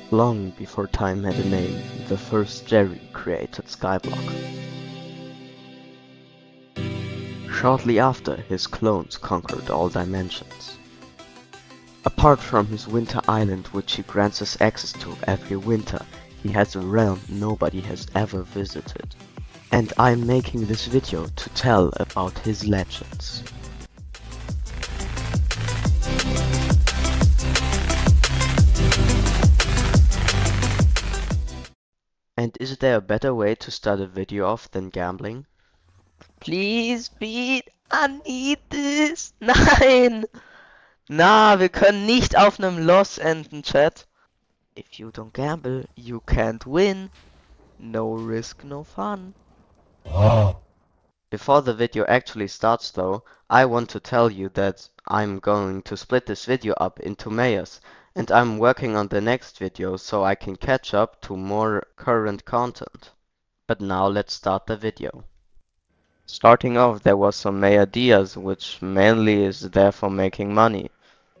Long before time had a name, the first Jerry created Skyblock. Shortly after, his clones conquered all dimensions. Apart from his winter island, which he grants us access to every winter, he has a realm nobody has ever visited. And I'm making this video to tell about his legends. And is there a better way to start a video off than gambling? Please, Pete, I need this. Nein! Na, wir können nicht auf nem Loss enden, Chat. If you don't gamble, you can't win. No risk, no fun. Before the video actually starts though, I want to tell you that I'm going to split this video up into mayors, and I'm working on the next video so I can catch up to more current content. But now let's start the video. Starting off, there was some Mayor Diaz, which mainly is there for making money.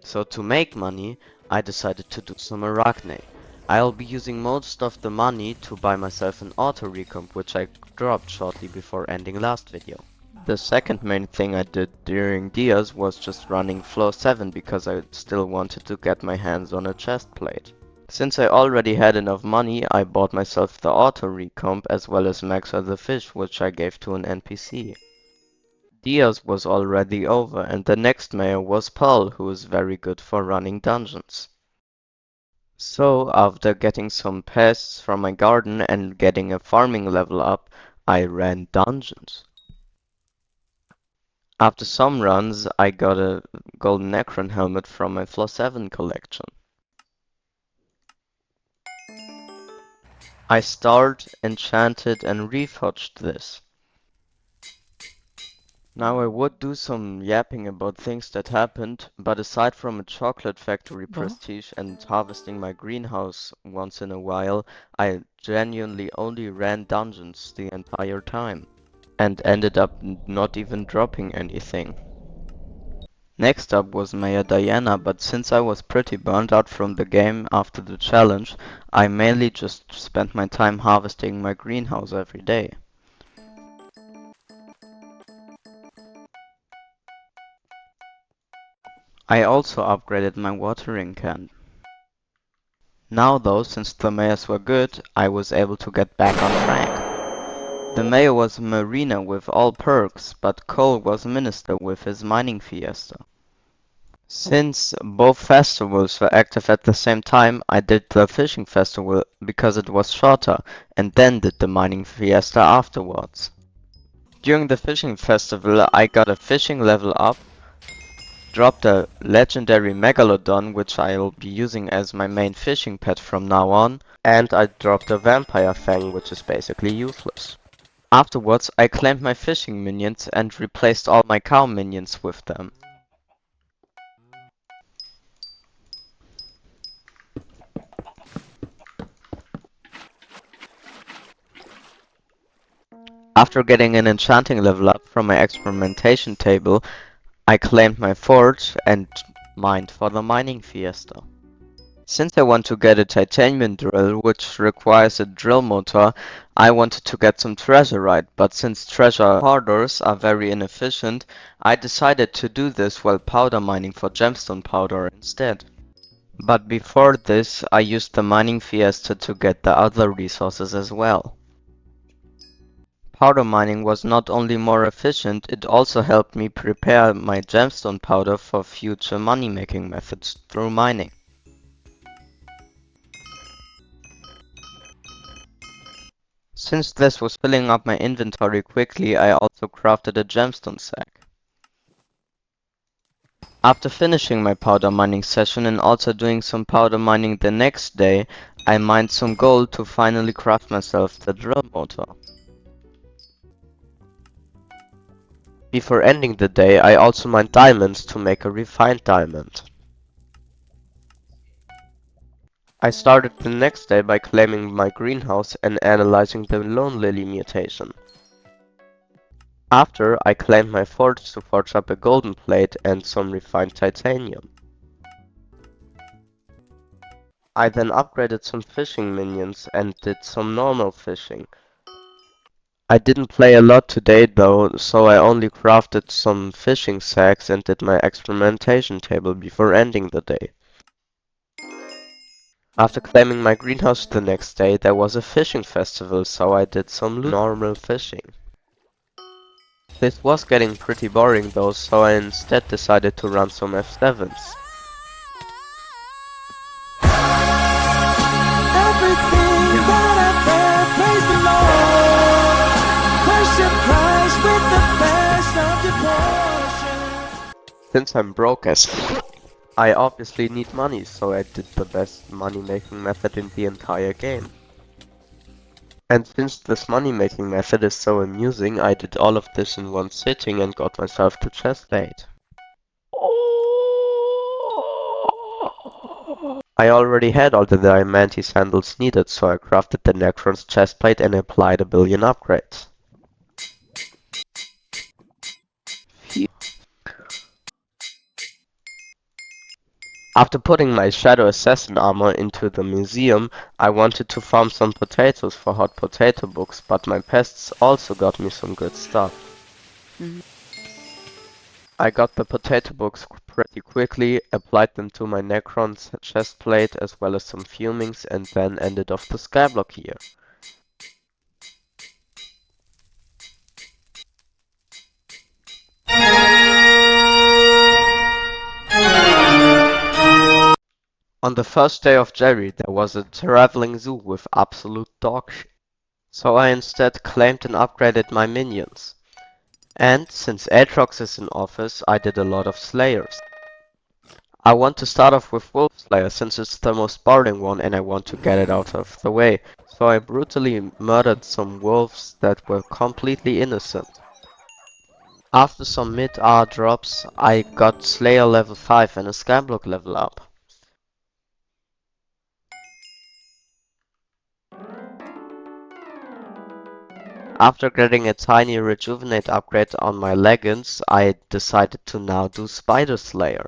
So to make money, I decided to do some Arachne. I'll be using most of the money to buy myself an auto recomp, which I dropped shortly before ending last video. The second main thing I did during Diaz was just running floor 7 because I still wanted to get my hands on a chest plate. Since I already had enough money, I bought myself the auto recomp as well as Maxwell the fish, which I gave to an NPC. Diaz was already over, and the next mayor was Paul, who is very good for running dungeons. So, after getting some pests from my garden and getting a farming level up, I ran dungeons. After some runs, I got a golden Necron helmet from my floor 7 collection. I starred, enchanted and reforged this. Now I would do some yapping about things that happened, but aside from a chocolate factory prestige and harvesting my greenhouse once in a while, I genuinely only ran dungeons the entire time, and ended up not even dropping anything. Next up was Maya Diana, but since I was pretty burned out from the game after the challenge, I mainly just spent my time harvesting my greenhouse every day. I also upgraded my watering can. Now though, since the mayors were good, I was able to get back on track. The mayor was Marina with all perks, but Cole was minister with his mining fiesta. Since both festivals were active at the same time, I did the fishing festival because it was shorter, and then did the mining fiesta afterwards. During the fishing festival, I got a fishing level up, dropped a legendary Megalodon, which I'll be using as my main fishing pet from now on, and I dropped a Vampire Fang, which is basically useless. Afterwards, I claimed my fishing minions and replaced all my cow minions with them. After getting an enchanting level up from my experimentation table, I claimed my forge and mined for the mining fiesta. Since I want to get a titanium drill, which requires a drill motor, I wanted to get some treasurite, but since treasure hoarders are very inefficient, I decided to do this while powder mining for gemstone powder instead. But before this, I used the mining fiesta to get the other resources as well. Powder mining was not only more efficient, it also helped me prepare my gemstone powder for future money-making methods through mining. Since this was filling up my inventory quickly, I also crafted a gemstone sack. After finishing my powder mining session and also doing some powder mining the next day, I mined some gold to finally craft myself the drill motor. Before ending the day, I also mined diamonds to make a refined diamond. I started the next day by claiming my greenhouse and analyzing the Lone Lily mutation. After, I claimed my forge to forge up a golden plate and some refined titanium. I then upgraded some fishing minions and did some normal fishing. I didn't play a lot today though, so I only crafted some fishing sacks and did my experimentation table before ending the day. After claiming my greenhouse the next day, there was a fishing festival, so I did some normal fishing. This was getting pretty boring though, so I instead decided to run some F7s. Since I'm broke as I obviously need money, so I did the best money making method in the entire game. And since this money making method is so amusing, I did all of this in one sitting and got myself to chestplate. I already had all the diamantes handles needed, so I crafted the Necron's chestplate and applied a billion upgrades. After putting my Shadow Assassin armor into the museum, I wanted to farm some potatoes for hot potato books, but my pests also got me some good stuff. I got the potato books pretty quickly, applied them to my Necron's chestplate as well as some fumings, and then ended off the skyblock here. On the first day of Jerry, there was a traveling zoo with absolute dog shit. So I instead claimed and upgraded my minions. And since Aatrox is in office, I did a lot of slayers. I want to start off with Wolf Slayer since it's the most boring one and I want to get it out of the way. So I brutally murdered some wolves that were completely innocent. After some mid-R drops, I got Slayer level 5 and a Skyblock level up. After getting a tiny rejuvenate upgrade on my leggings, I decided to now do Spider Slayer.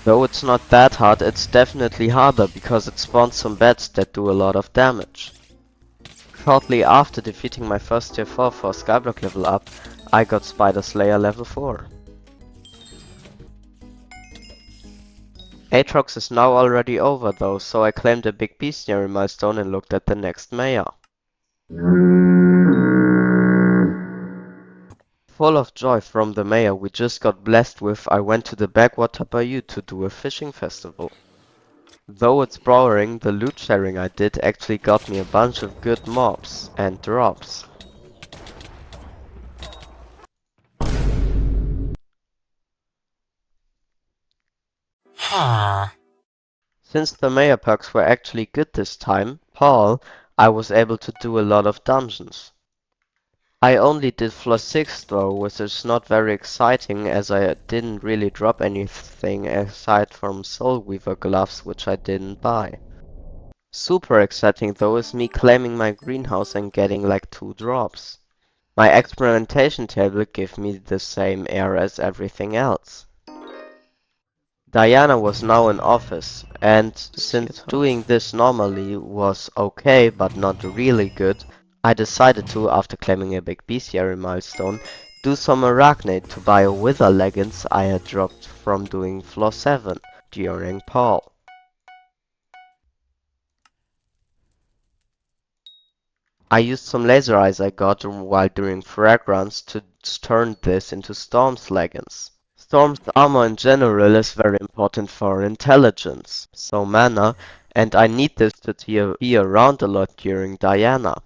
Though it's not that hard, it's definitely harder because it spawns some bats that do a lot of damage. Shortly after defeating my first tier 4 for Skyblock level up, I got Spider Slayer level 4. Aatrox is now already over though, so I claimed a big bestiary milestone and looked at the next mayor. Full of joy from the mayor we just got blessed with, I went to the backwater bayou to do a fishing festival. Though it's boring, the loot sharing I did actually got me a bunch of good mobs and drops. Since the mayor perks were actually good this time, Paul, I was able to do a lot of dungeons. I only did floor 6 though, which is not very exciting as I didn't really drop anything aside from Soul Weaver gloves which I didn't buy. Super exciting though is me claiming my greenhouse and getting like 2 drops. My experimentation table gave me the same air as everything else. Diana was now in office, and since doing this normally was okay but not really good, I decided to, after claiming a big bestiary milestone, do some Arachnate to buy a Wither leggings I had dropped from doing floor 7 during Paul. I used some laser eyes I got while doing frag runs to turn this into Storm's leggings. Storm's armor in general is very important for intelligence, so mana, and I need this to be around a lot during Diana.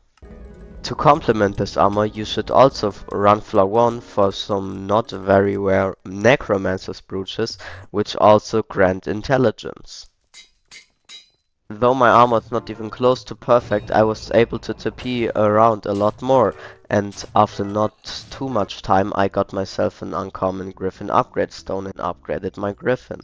To complement this armor, you should also run floor 1 for some not very rare Necromancer's brooches, which also grant intelligence. Though my armor is not even close to perfect, I was able to TP around a lot more, and after not too much time I got myself an uncommon Griffin upgrade stone and upgraded my Griffin.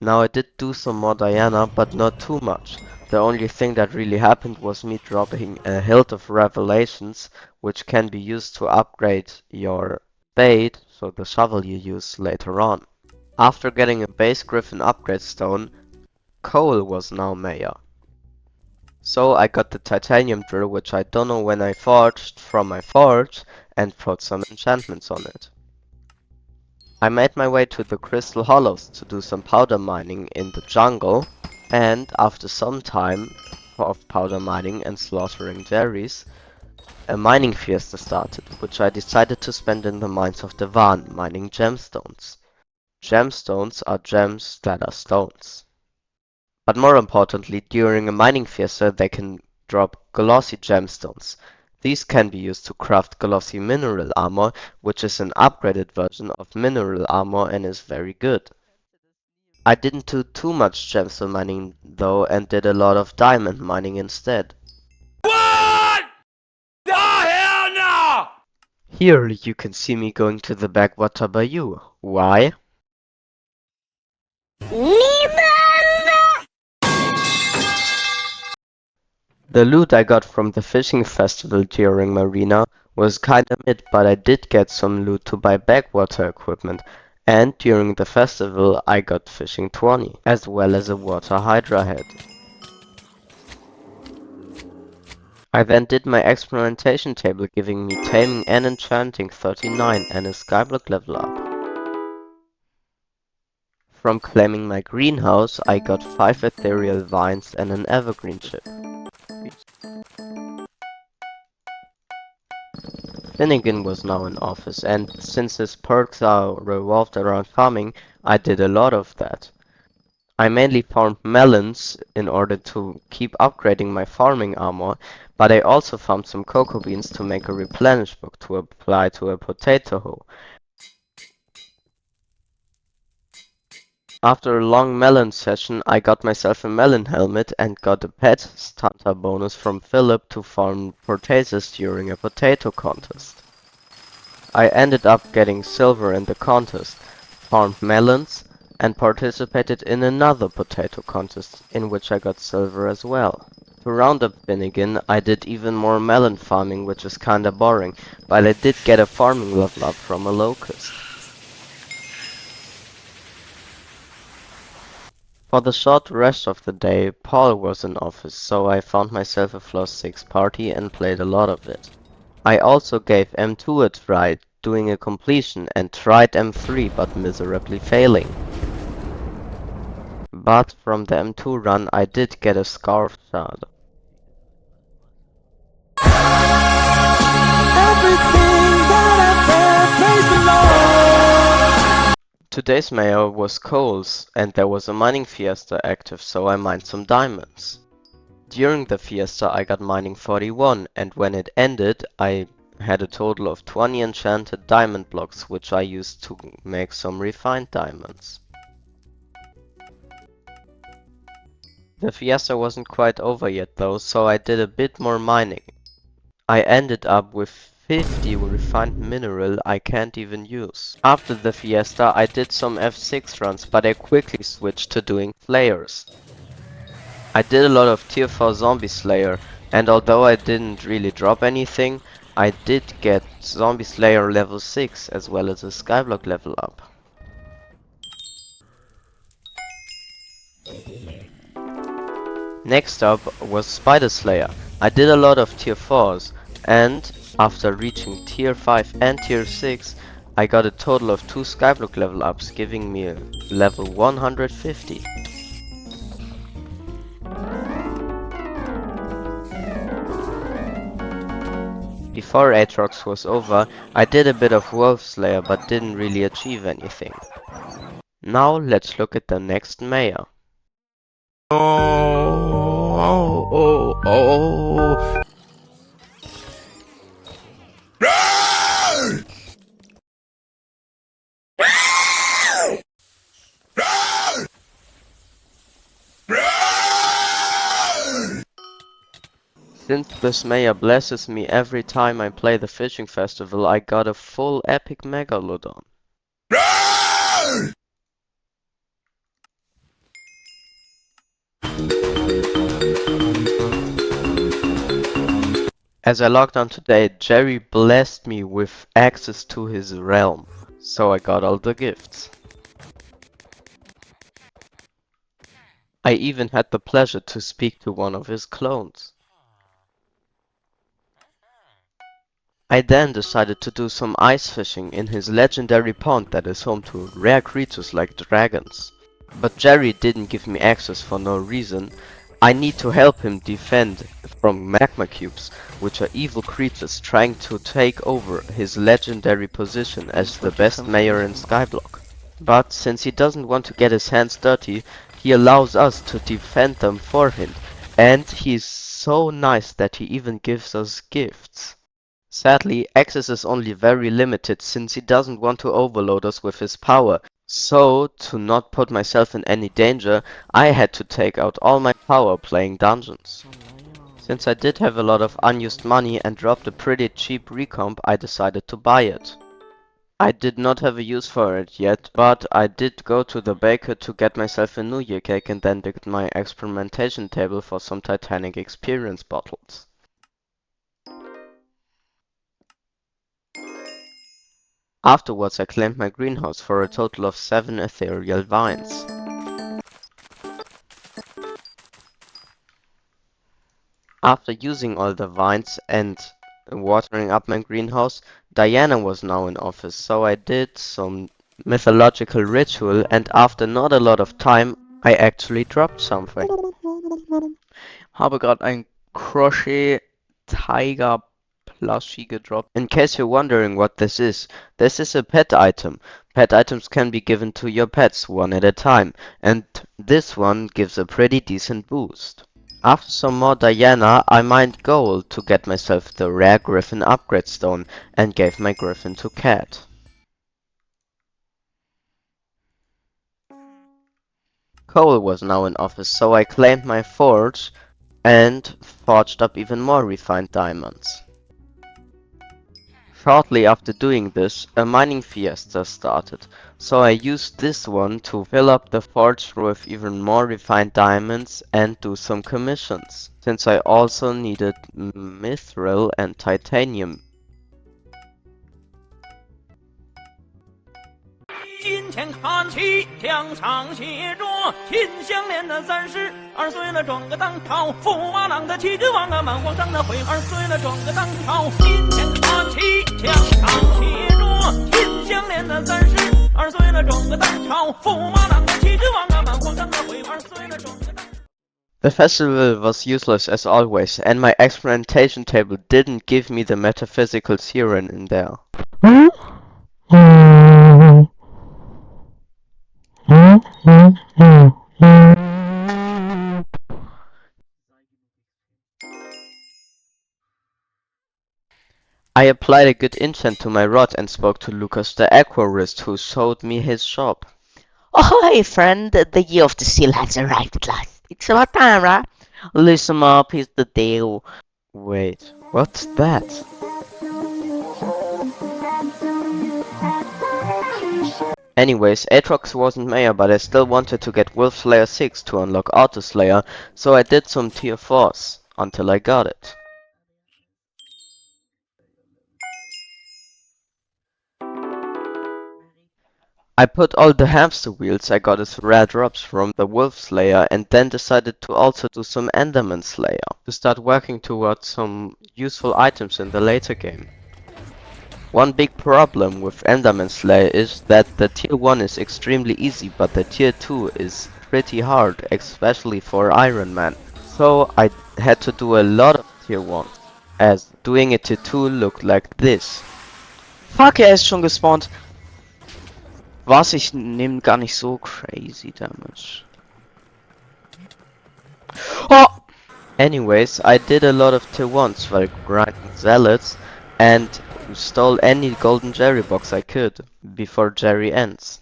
Now I did do some more Diana, but not too much. The only thing that really happened was me dropping a hilt of revelations, which can be used to upgrade your spade, so the shovel you use later on. After getting a base griffin upgrade stone, Cole was now mayor. So I got the titanium drill, which I don't know when I forged from my forge, and put some enchantments on it. I made my way to the Crystal Hollows to do some powder mining in the jungle, and after some time of powder mining and slaughtering Jerrys, a mining fiesta started, which I decided to spend in the mines of Devan, mining gemstones. Gemstones are gems that are stones. But more importantly, during a mining fiesta they can drop glossy gemstones. These can be used to craft glossy mineral armor, which is an upgraded version of mineral armor and is very good. I didn't do too much gemstone mining though and did a lot of diamond mining instead. What? Oh, hell no! Here you can see me going to the backwater bayou. Why? The loot I got from the fishing festival during Marina was kinda mid, but I did get some loot to buy backwater equipment, and during the festival I got fishing 20, as well as a water hydra head. I then did my experimentation table, giving me taming and enchanting 39 and a skyblock level up. From claiming my greenhouse I got 5 ethereal vines and an evergreen chip. Finnegan was now in office, and since his perks are revolved around farming, I did a lot of that. I mainly farmed melons in order to keep upgrading my farming armor, but I also farmed some cocoa beans to make a replenish book to apply to a potato hoe. After a long melon session, I got myself a melon helmet and got a pet stunter bonus from Philip to farm potatoes during a potato contest. I ended up getting silver in the contest, farmed melons, and participated in another potato contest in which I got silver as well. To round up Finnegan, I did even more melon farming, which is kinda boring, but I did get a farming level up from a locust. For the short rest of the day, Paul was in office, so I found myself a Floss 6 party and played a lot of it. I also gave M2 a try, doing a completion, and tried M3 but miserably failing. But from the M2 run I did get a scarf shard. Today's mayor was Coles, and there was a mining fiesta active, so I mined some diamonds. During the fiesta I got mining 41, and when it ended I had a total of 20 enchanted diamond blocks, which I used to make some refined diamonds. The fiesta wasn't quite over yet though, so I did a bit more mining. I ended up with 50 refined mineral I can't even use. After the fiesta I did some F6 runs, but I quickly switched to doing flayers. I did a lot of tier 4 zombie slayer, and although I didn't really drop anything, I did get zombie slayer level 6 as well as a skyblock level up. Next up was Spider Slayer. I did a lot of tier 4s, and after reaching tier 5 and tier 6, I got a total of 2 skyblock level ups, giving me a level 150. Before Aatrox was over, I did a bit of Wolf Slayer but didn't really achieve anything. Now let's look at the next mayor. Since this mayor blesses me every time I play the fishing festival, I got a full epic megalodon. As I logged on today, Jerry blessed me with access to his realm, so I got all the gifts. I even had the pleasure to speak to one of his clones. I then decided to do some ice fishing in his legendary pond that is home to rare creatures like dragons. But Jerry didn't give me access for no reason. I need to help him defend from magma cubes, which are evil creatures trying to take over his legendary position as the best mayor in Skyblock. But since he doesn't want to get his hands dirty, he allows us to defend them for him. And he's so nice that he even gives us gifts. Sadly, access is only very limited since he doesn't want to overload us with his power. So, to not put myself in any danger, I had to take out all my power playing dungeons. Since I did have a lot of unused money and dropped a pretty cheap recomp, I decided to buy it. I did not have a use for it yet, but I did go to the baker to get myself a New Year cake and then dig my experimentation table for some Titanic experience bottles. Afterwards, I claimed my greenhouse for a total of 7 ethereal vines. After using all the vines and watering up my greenhouse, Diana was now in office, so I did some mythological ritual, and after not a lot of time, I actually dropped something. Habe gerade ein Crochet Tiger Plushie gedroppt. In case you're wondering what this is a pet item. Pet items can be given to your pets one at a time, and this one gives a pretty decent boost. After some more Diana, I mined gold to get myself the rare Griffin upgrade stone and gave my Griffin to Cat. Cole was now in office, so I claimed my forge and forged up even more refined diamonds. Shortly after doing this, a mining fiesta started, so I used this one to fill up the forge with even more refined diamonds and do some commissions, since I also needed mithril and titanium. 金钱看齐，墙上写着秦香莲的32岁了，转个当朝，驸马郎的齐君王啊，满皇上的回2岁了，转个当朝。金钱看齐，墙上写着秦香莲的32岁了，转个当朝，驸马郎的齐君王啊，满皇上的回2岁了，转个当朝。 The festival was useless as always, and my experimentation table didn't give me the metaphysical siren in there. I applied a good enchant to my rod and spoke to Lucas the Aquarist, who showed me his shop. Ahoy, friend! The year of the seal has arrived at last. It's about time, right? Listen up, here's the deal. Wait, what's that? Anyways, Aatrox wasn't mayor, but I still wanted to get Wolf Slayer 6 to unlock Auto Slayer, so I did some tier 4s, until I got it. I put all the hamster wheels I got as rare drops from the Wolf Slayer and then decided to also do some Enderman Slayer to start working towards some useful items in the later game. One big problem with Enderman Slayer is that the tier 1 is extremely easy, but the tier 2 is pretty hard, especially for Iron Man. So I had to do a lot of tier 1, as doing a tier 2 looked like this. Fuck, er ist schon gespawnt. Was, ich nehme gar nicht so crazy damage. Oh! Anyways, I did a lot of tier 1s while grinding zealots and stole any golden Jerry box I could before Jerry ends.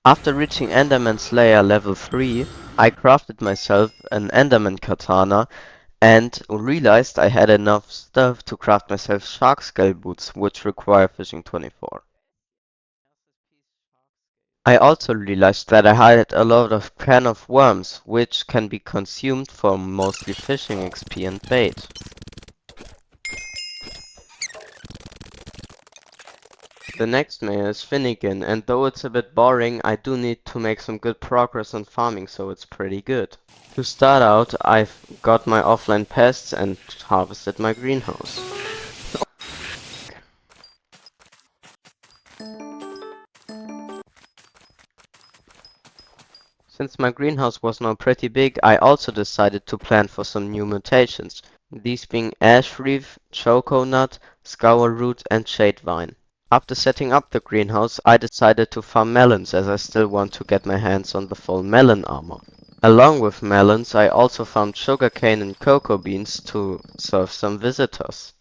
After reaching Enderman Slayer level 3, I crafted myself an Enderman Katana and realized I had enough stuff to craft myself shark scale boots, which require fishing 24. I also realized that I had a lot of can of worms, which can be consumed for mostly fishing XP and bait. The next mayor is Finnegan, and though it's a bit boring, I do need to make some good progress on farming, so it's pretty good. To start out, I've got my offline pests and harvested my greenhouse. Since my greenhouse was now pretty big, I also decided to plan for some new mutations, these being ashreaf, choconut, scourroot, and shadevine. After setting up the greenhouse, I decided to farm melons as I still want to get my hands on the full melon armor. Along with melons, I also farmed sugarcane and cocoa beans to serve some visitors.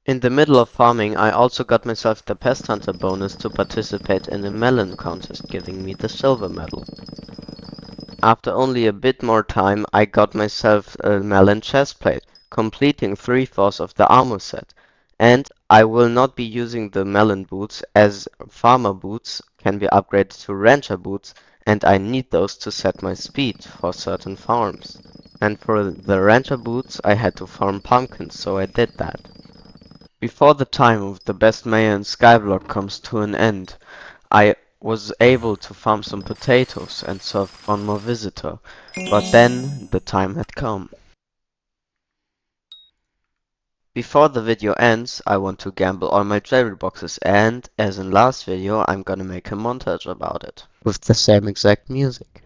In the middle of farming, I also got myself the Pest Hunter bonus to participate in a melon contest, giving me the silver medal. After only a bit more time, I got myself a melon chestplate, completing 3/4 of the armor set. And I will not be using the melon boots, as farmer boots can be upgraded to rancher boots, and I need those to set my speed for certain farms. And for the rancher boots, I had to farm pumpkins, so I did that. Before the time of the best mayor in Skyblock comes to an end, I was able to farm some potatoes and serve one more visitor, but then the time had come. Before the video ends, I want to gamble all my jewelry boxes, and, as in last video, I'm gonna make a montage about it, with the same exact music.